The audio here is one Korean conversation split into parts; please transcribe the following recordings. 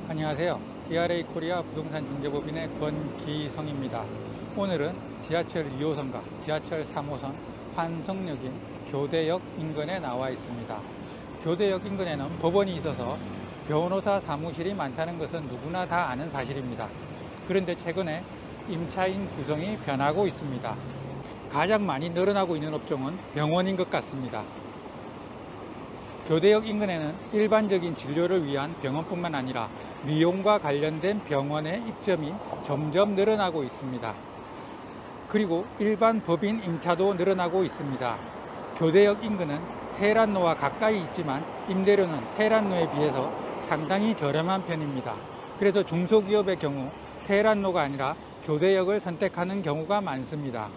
안녕하세요. ERA 코리아 부동산 중개법인의 권기성입니다. 오늘은 지하철 2호선과 지하철 3호선 환성역인 교대역 인근에 나와 있습니다. 교대역 인근에는 법원이 있어서 변호사 사무실이 많다는 것은 누구나 다 아는 사실입니다. 그런데 최근에 임차인 구성이 변하고 있습니다. 가장 많이 늘어나고 있는 업종은 병원인 것 같습니다. 교대역 인근에는 일반적인 진료를 위한 병원뿐만 아니라 미용과 관련된 병원의 입점이 점점 늘어나고 있습니다. 그리고 일반 법인 임차도 늘어나고 있습니다. 교대역 인근은 테헤란로와 가까이 있지만 임대료는 테헤란로에 비해서 상당히 저렴한 편입니다. 그래서 중소기업의 경우 테헤란로가 아니라 교대역을 선택하는 경우가 많습니다.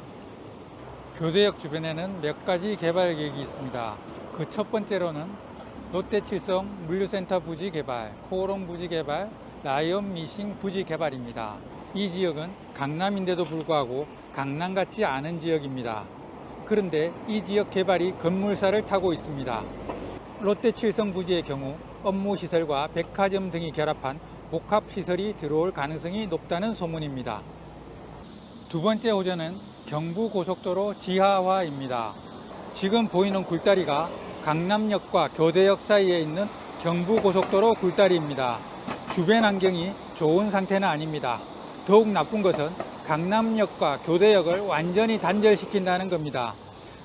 교대역 주변에는 몇 가지 개발 계획이 있습니다. 그 첫 번째로는 롯데칠성 물류센터 부지 개발, 코오롱 부지 개발, 라이온 미싱 부지 개발입니다. 이 지역은 강남인데도 불구하고 강남 같지 않은 지역입니다. 그런데 이 지역 개발이 급물살을 타고 있습니다. 롯데칠성 부지의 경우 업무시설과 백화점 등이 결합한 복합시설이 들어올 가능성이 높다는 소문입니다. 두 번째 호재는 경부고속도로 지하화입니다. 지금 보이는 굴다리가 강남역과 교대역 사이에 있는 경부고속도로 굴다리입니다. 주변 환경이 좋은 상태는 아닙니다. 더욱 나쁜 것은 강남역과 교대역을 완전히 단절시킨다는 겁니다.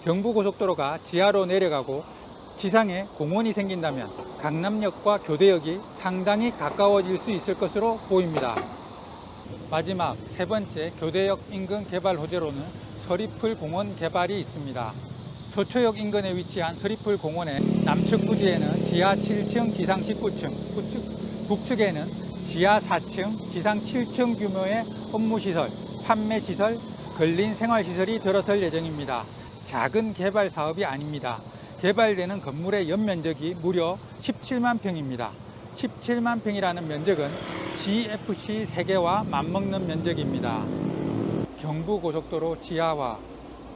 경부고속도로가 지하로 내려가고 지상에 공원이 생긴다면 강남역과 교대역이 상당히 가까워질 수 있을 것으로 보입니다. 마지막 세 번째 교대역 인근 개발 호재로는 서리풀 공원 개발이 있습니다. 서초역 인근에 위치한 서리풀 공원의 남측 부지에는 지하 7층, 지상 19층, 북측에는 지하 4층, 지상 7층 규모의 업무시설, 판매시설, 근린생활시설이 들어설 예정입니다. 작은 개발 사업이 아닙니다. 개발되는 건물의 연면적이 무려 17만 평입니다. 17만 평이라는 면적은 GFC 3개와 맞먹는 면적입니다. 경부고속도로 지하화,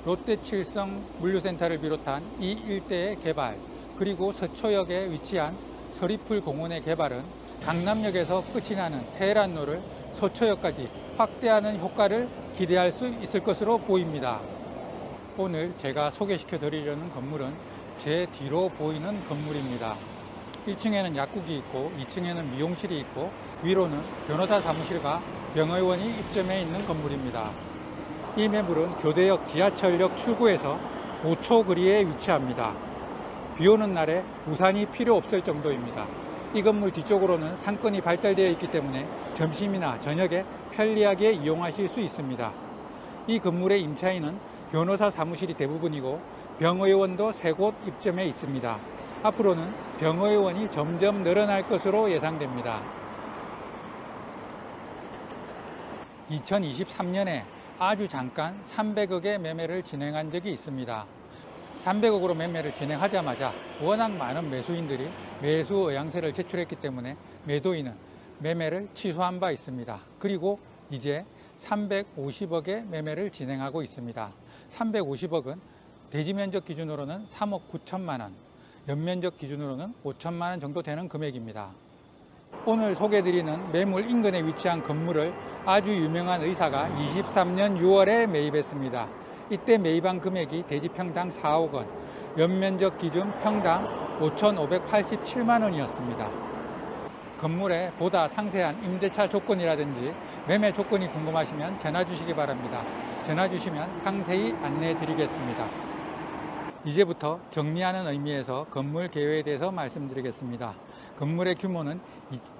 롯데칠성 물류센터를 비롯한 이 일대의 개발, 그리고 서초역에 위치한 서리풀 공원의 개발은 강남역에서 끝이 나는 테헤란로를 서초역까지 확대하는 효과를 기대할 수 있을 것으로 보입니다. 오늘 제가 소개시켜 드리려는 건물은 제 뒤로 보이는 건물입니다. 1층에는 약국이 있고 2층에는 미용실이 있고 위로는 변호사 사무실과 병의원이 입점해 있는 건물입니다. 이 매물은 교대역 지하철역 출구에서 5초 거리에 위치합니다. 비 오는 날에 우산이 필요 없을 정도입니다. 이 건물 뒤쪽으로는 상권이 발달되어 있기 때문에 점심이나 저녁에 편리하게 이용하실 수 있습니다. 이 건물의 임차인은 변호사 사무실이 대부분이고 병의원도 3곳 입점해 있습니다. 앞으로는 병의원이 점점 늘어날 것으로 예상됩니다. 2023년에 아주 잠깐 300억의 매매를 진행한 적이 있습니다. 300억으로 매매를 진행하자마자 워낙 많은 매수인들이 매수 의향서를 제출했기 때문에 매도인은 매매를 취소한 바 있습니다. 그리고 이제 350억의 매매를 진행하고 있습니다. 350억은 대지면적 기준으로는 3억 9천만 원, 연면적 기준으로는 5천만 원 정도 되는 금액입니다. 오늘 소개해드리는 매물 인근에 위치한 건물을 아주 유명한 의사가 23년 6월에 매입했습니다. 이때 매입한 금액이 대지평당 4억 원, 연면적 기준 평당 5,587만 원이었습니다. 건물의 보다 상세한 임대차 조건이라든지 매매 조건이 궁금하시면 전화 주시기 바랍니다. 전화 주시면 상세히 안내해 드리겠습니다. 이제부터 정리하는 의미에서 건물 개요에 대해서 말씀드리겠습니다. 건물의 규모는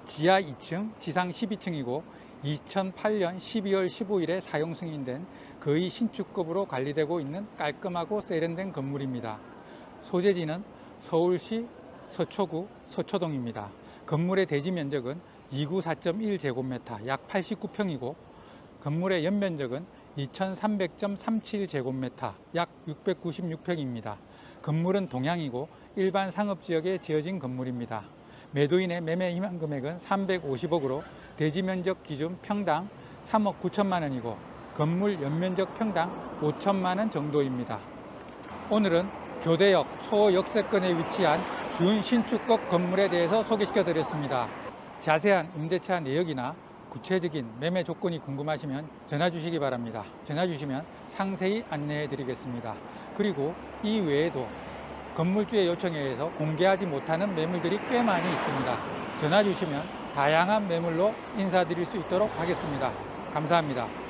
지하 2층, 지상 12층이고 2008년 12월 15일에 사용 승인된 거의 신축급으로 관리되고 있는 깔끔하고 세련된 건물입니다. 소재지는 서울시 서초구 서초동입니다. 건물의 대지 면적은 294.1제곱미터, 약 89평이고 건물의 연면적은 2300.37제곱미터, 약 696평입니다. 건물은 동향이고 일반 상업지역에 지어진 건물입니다. 매도인의 매매 희망 금액은 350억으로 대지 면적 기준 평당 3억 9천만 원이고 건물 연면적 평당 5천만 원 정도입니다. 오늘은 교대역 초역세권에 위치한 준신축급 건물에 대해서 소개시켜 드렸습니다. 자세한 임대차 내역이나 구체적인 매매 조건이 궁금하시면 전화 주시기 바랍니다. 전화 주시면 상세히 안내해 드리겠습니다. 그리고 이 외에도 건물주의 요청에 의해서 공개하지 못하는 매물들이 꽤 많이 있습니다. 전화 주시면 다양한 매물로 인사드릴 수 있도록 하겠습니다. 감사합니다.